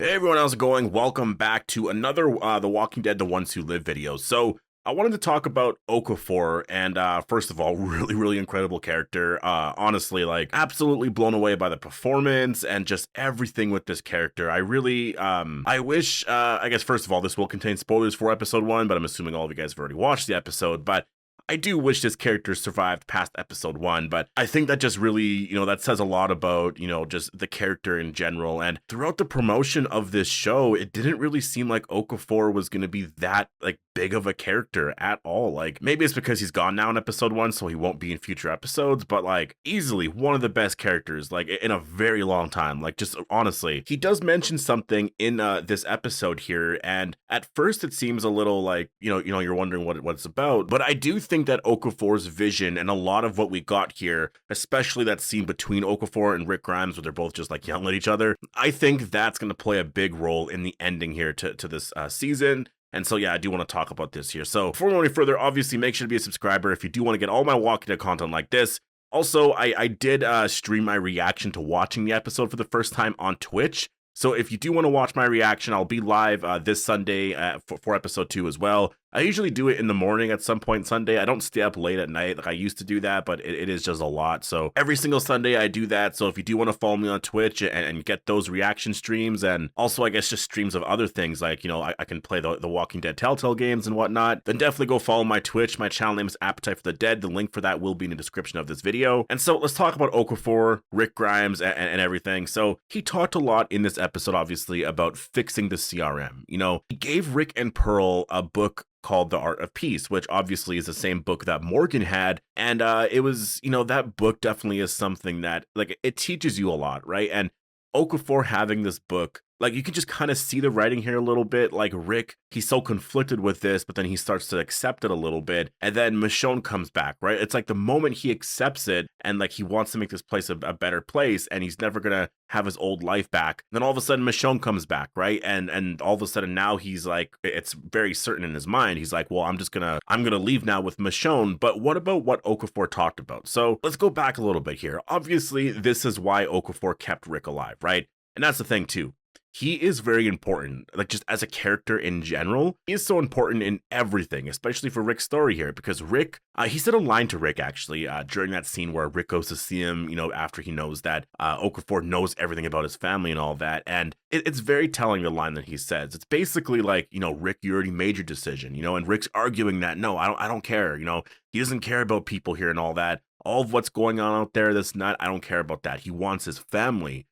Hey everyone, how's it going? Welcome back to another The Walking Dead: The Ones Who Live video. So I wanted to talk about Okafor, and first of all, really incredible character. Honestly, like absolutely blown away by the performance and just everything with this character. I wish. I guess first of all, this will contain spoilers for episode 1, but I'm assuming all of you guys have already watched the episode. But I do wish this character survived past episode 1, but I think that just really, that says a lot about, just the character in general. And throughout the promotion of this show, it didn't really seem like Okafor was going to be that, like, big of a character at all. Like, maybe it's because he's gone now in episode 1, so he won't be in future episodes, but, like, easily one of the best characters, like, in a very long time. Like, just honestly, he does mention something in this episode here, and at first it seems a little like, you're wondering what it's about, but I do think that Okafor's vision and a lot of what we got here, especially that scene between Okafor and Rick Grimes where they're both just like yelling at each other, I think that's going to play a big role in the ending here to this season. And so, yeah, I do want to talk about this here. So before we go any further, obviously make sure to be a subscriber if you do want to get all my Walking Dead content like this. Also, I did stream my reaction to watching the episode for the first time on Twitch. So if you do want to watch my reaction, I'll be live this Sunday for episode 2 as well. I usually do it in the morning at some point Sunday. I don't stay up late at night like I used to do that, but it is just a lot. So every single Sunday I do that. So if you do want to follow me on Twitch and get those reaction streams, and also I guess just streams of other things like, I can play the Walking Dead Telltale games and whatnot, then definitely go follow my Twitch. My channel name is Appetite for the Dead. The link for that will be in the description of this video. And so let's talk about Okafor, Rick Grimes, and everything. So he talked a lot in this episode, obviously, about fixing the CRM. He gave Rick and Pearl a book called The Art of Peace, which obviously is the same book that Morgan had. And it was, that book definitely is something that, like, it teaches you a lot, right? And Okafor having this book, like, you can just kind of see the writing here a little bit. Like, Rick, he's so conflicted with this, but then he starts to accept it a little bit. And then Michonne comes back, right? It's like the moment he accepts it and, like, he wants to make this place a better place and he's never going to have his old life back. Then all of a sudden Michonne comes back, right? And all of a sudden now he's like, it's very certain in his mind. He's like, well, I'm going to leave now with Michonne. But what about what Okafor talked about? So let's go back a little bit here. Obviously, this is why Okafor kept Rick alive, right? And that's the thing too. He is very important, like, just as a character in general. He is so important in everything, especially for Rick's story here, because Rick, he said a line to Rick, actually, during that scene where Rick goes to see him, after he knows that Okafor knows everything about his family and all that. And it's very telling, the line that he says. It's basically like, Rick, you already made your decision, and Rick's arguing that, no, I don't care, he doesn't care about people here and all that. All of what's going on out there, this nut, I don't care about that. He wants his family.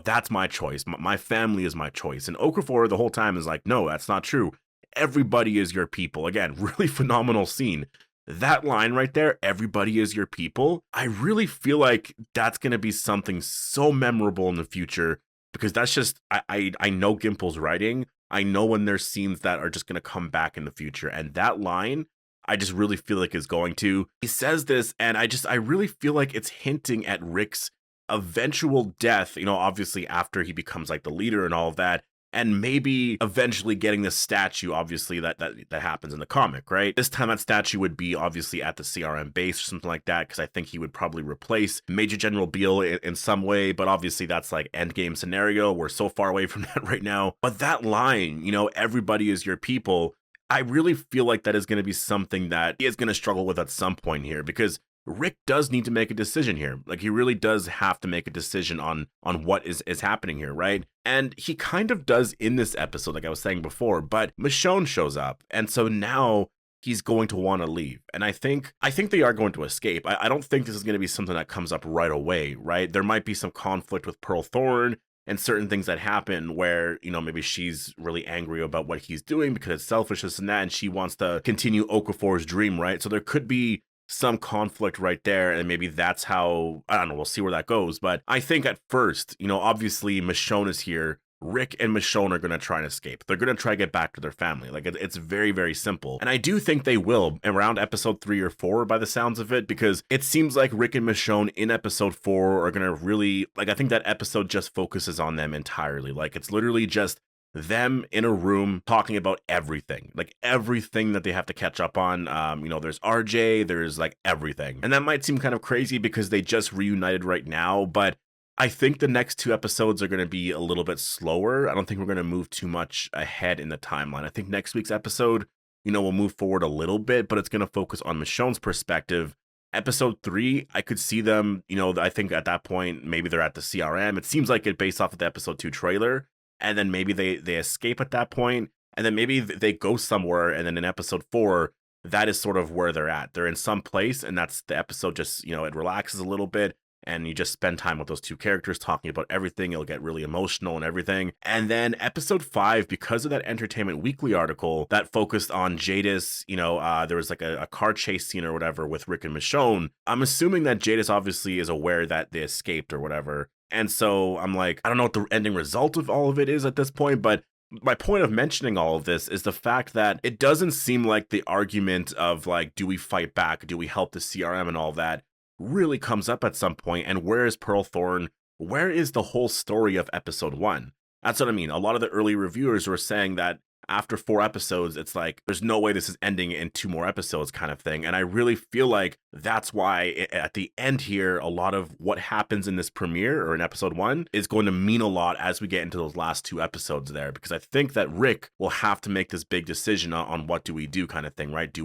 That's my choice. My family is my choice. And Okafor the whole time is like, no, that's not true. Everybody is your people. Again, really phenomenal scene. That line right there, everybody is your people. I really feel like that's going to be something so memorable in the future, because that's just, I know Gimple's writing. I know when there's scenes that are just going to come back in the future. And that line, I just really feel like is going to. He says this, and I really feel like it's hinting at Rick's eventual death, obviously after he becomes like the leader and all of that, and maybe eventually getting this statue, obviously that happens in the comic, right? This time that statue would be obviously at the CRM base or something like that, because I think he would probably replace Major General Beale in some way, but obviously that's like endgame scenario. We're so far away from that right now. But that line, everybody is your people, I really feel like that is going to be something that he is going to struggle with at some point here, because Rick does need to make a decision here. Like, he really does have to make a decision on what is happening here, right? And he kind of does in this episode, like I was saying before, but Michonne shows up. And so now he's going to want to leave. And I think they are going to escape. I don't think this is going to be something that comes up right away, right? There might be some conflict with Pearl Thorne and certain things that happen where, maybe she's really angry about what he's doing because it's selfish, this and that, and she wants to continue Okafor's dream, right? So there could be some conflict right there, and maybe that's how, I don't know, we'll see where that goes. But I think at first, obviously Michonne is here. Rick and Michonne are going to try and escape. They're going to try to get back to their family. Like, it's very, very simple. And I do think they will around episode 3 or 4 by the sounds of it, because it seems like Rick and Michonne in episode 4 are going to really, like, I think that episode just focuses on them entirely. Like, it's literally just them in a room talking about everything, like everything that they have to catch up on. There's RJ, there's like everything. And that might seem kind of crazy because they just reunited right now, but I think the next two episodes are going to be a little bit slower. I don't think we're going to move too much ahead in the timeline. I think next week's episode, we'll move forward a little bit, but it's going to focus on Michonne's perspective. Episode 3, I could see them, I think at that point, maybe they're at the CRM. It seems like it based off of the episode 2 trailer. And then maybe they escape at that point, and then maybe they go somewhere. And then in episode 4, that is sort of where they're at. They're in some place, and that's the episode. Just, it relaxes a little bit. And you just spend time with those two characters talking about everything. It'll get really emotional and everything. And then episode 5, because of that Entertainment Weekly article that focused on Jadis, there was like a car chase scene or whatever with Rick and Michonne. I'm assuming that Jadis obviously is aware that they escaped or whatever. And so I'm like, I don't know what the ending result of all of it is at this point, but my point of mentioning all of this is the fact that it doesn't seem like the argument of like, do we fight back? Do we help the CRM and all that really comes up at some point. And where is Pearl Thorne? Where is the whole story of episode 1? That's what I mean. A lot of the early reviewers were saying that after 4 episodes, it's like, there's no way this is ending in 2 more episodes kind of thing. And I really feel like that's why at the end here, a lot of what happens in this premiere or in episode 1 is going to mean a lot as we get into those last 2 episodes there. Because I think that Rick will have to make this big decision on what do we do kind of thing, right? Do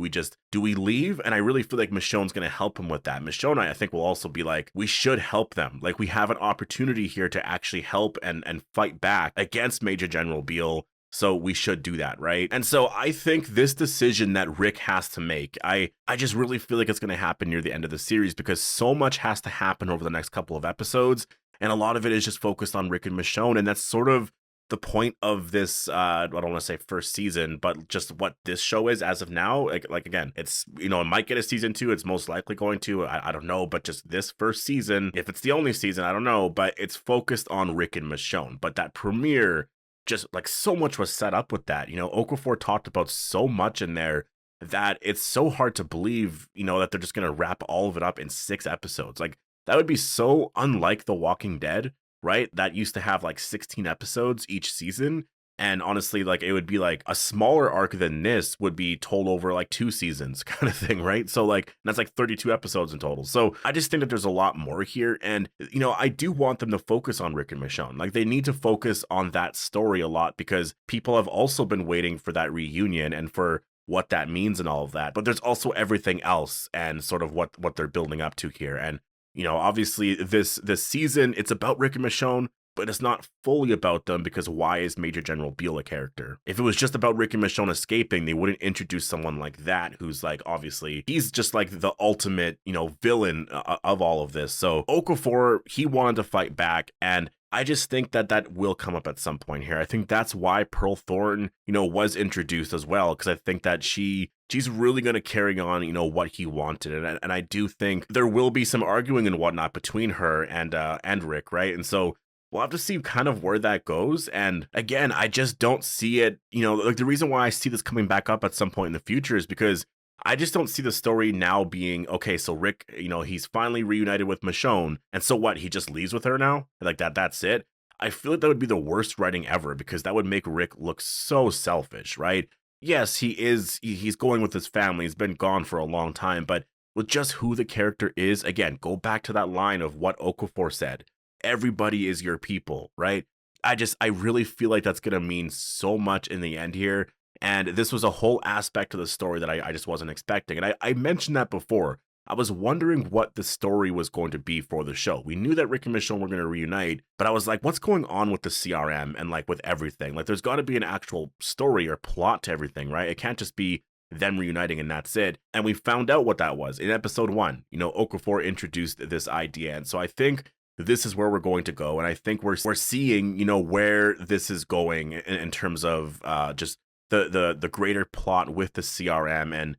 we leave? And I really feel like Michonne's going to help him with that. Michonne, I think, will also be like, we should help them. Like, we have an opportunity here to actually help and fight back against Major General Beale. So we should do that, right? And so I think this decision that Rick has to make, I just really feel like it's going to happen near the end of the series, because so much has to happen over the next couple of episodes. And a lot of it is just focused on Rick and Michonne. And that's sort of the point of this, I don't want to say first season, but just what this show is as of now. Like again, it's, it might get a season 2. It's most likely going to, I don't know, but just this first season, if it's the only season, I don't know, but it's focused on Rick and Michonne. But that premiere, just like so much was set up with that. Okafor talked about so much in there that it's so hard to believe, that they're just going to wrap all of it up in 6 episodes. Like, that would be so unlike The Walking Dead, right? That used to have like 16 episodes each season. And honestly, like, it would be like a smaller arc than this would be told over like 2 seasons kind of thing, right? So like, that's like 32 episodes in total. So I just think that there's a lot more here. And, I do want them to focus on Rick and Michonne. Like, they need to focus on that story a lot, because people have also been waiting for that reunion and for what that means and all of that. But there's also everything else and sort of what they're building up to here. And, obviously this season, it's about Rick and Michonne, but it's not fully about them, because why is Major General Beale a character? If it was just about Rick and Michonne escaping, they wouldn't introduce someone like that, who's like, obviously, he's just like the ultimate, villain of all of this. So Okafor, he wanted to fight back, and I just think that will come up at some point here. I think that's why Pearl Thorne, was introduced as well, because I think that she's really going to carry on, what he wanted. And I do think there will be some arguing and whatnot between her and Rick, right? And so we'll have to see kind of where that goes. And again, I just don't see it, like, the reason why I see this coming back up at some point in the future is because I just don't see the story now being, okay, so Rick, he's finally reunited with Michonne, and so what, he just leaves with her now? Like, that's it? I feel like that would be the worst writing ever, because that would make Rick look so selfish, right? Yes, he's going with his family, he's been gone for a long time, but with just who the character is, again, go back to that line of what Okafor said. Everybody is your people, right? I really feel like that's going to mean so much in the end here. And this was a whole aspect of the story that I just wasn't expecting. And I mentioned that before. I was wondering what the story was going to be for the show. We knew that Rick and Michonne were going to reunite, but I was like, what's going on with the CRM and like with everything? Like, there's got to be an actual story or plot to everything, right? It can't just be them reuniting and that's it. And we found out what that was in episode 1. Okafor introduced this idea. And so I think this is where we're going to go. And I think we're seeing, where this is going in terms of just the greater plot with the CRM and,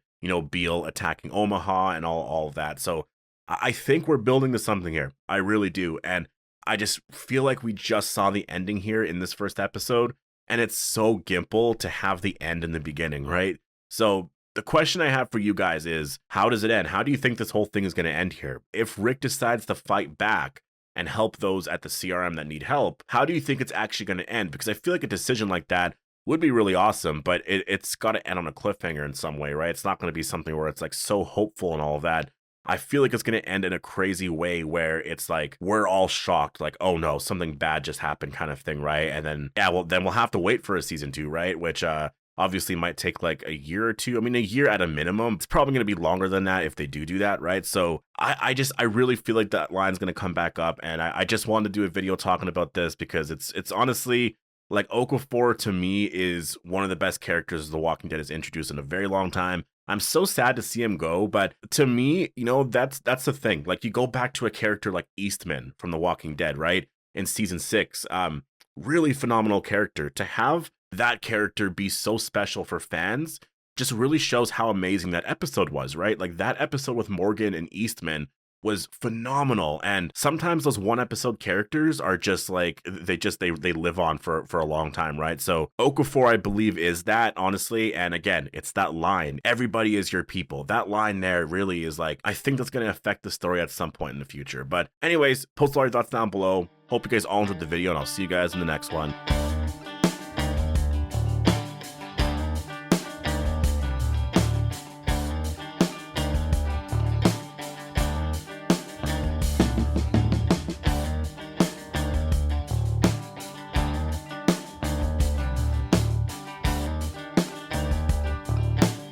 Beale attacking Omaha and all of that. So I think we're building to something here. I really do. And I just feel like we just saw the ending here in this first episode. And it's so Gimple to have the end in the beginning, right? So the question I have for you guys is, how does it end? How do you think this whole thing is going to end here? If Rick decides to fight back and help those at the CRM that need help, how do you think it's actually going to end? Because I feel like a decision like that would be really awesome, but it's got to end on a cliffhanger in some way, right? It's not going to be something where it's like so hopeful and all of that. I feel like it's going to end in a crazy way where it's like we're all shocked, like, oh no, something bad just happened kind of thing, right? And then, yeah, well, then we'll have to wait for a season 2, right? Which obviously might take like a year or two. I mean, a year at a minimum. It's probably going to be longer than that if they do that, right? So I really feel like that line's going to come back up, and I just wanted to do a video talking about this because it's honestly, like, Okafor to me is one of the best characters The Walking Dead has introduced in a very long time. I'm so sad to see him go, but to me, you know, that's the thing. Like, you go back to a character like Eastman from The Walking Dead, right? In season 6, really phenomenal character. To have that character be so special for fans just really shows how amazing that episode was, right? Like, that episode with Morgan and Eastman was phenomenal, and sometimes those one episode characters are just like they live on for a long time, right? So Okafor, I believe, is that, honestly. And again, it's that line, everybody is your people. That line there really is like, I think that's going to affect the story at some point in the future. But anyways, post all your thoughts down below. Hope you guys all enjoyed the video, and I'll see you guys in the next one.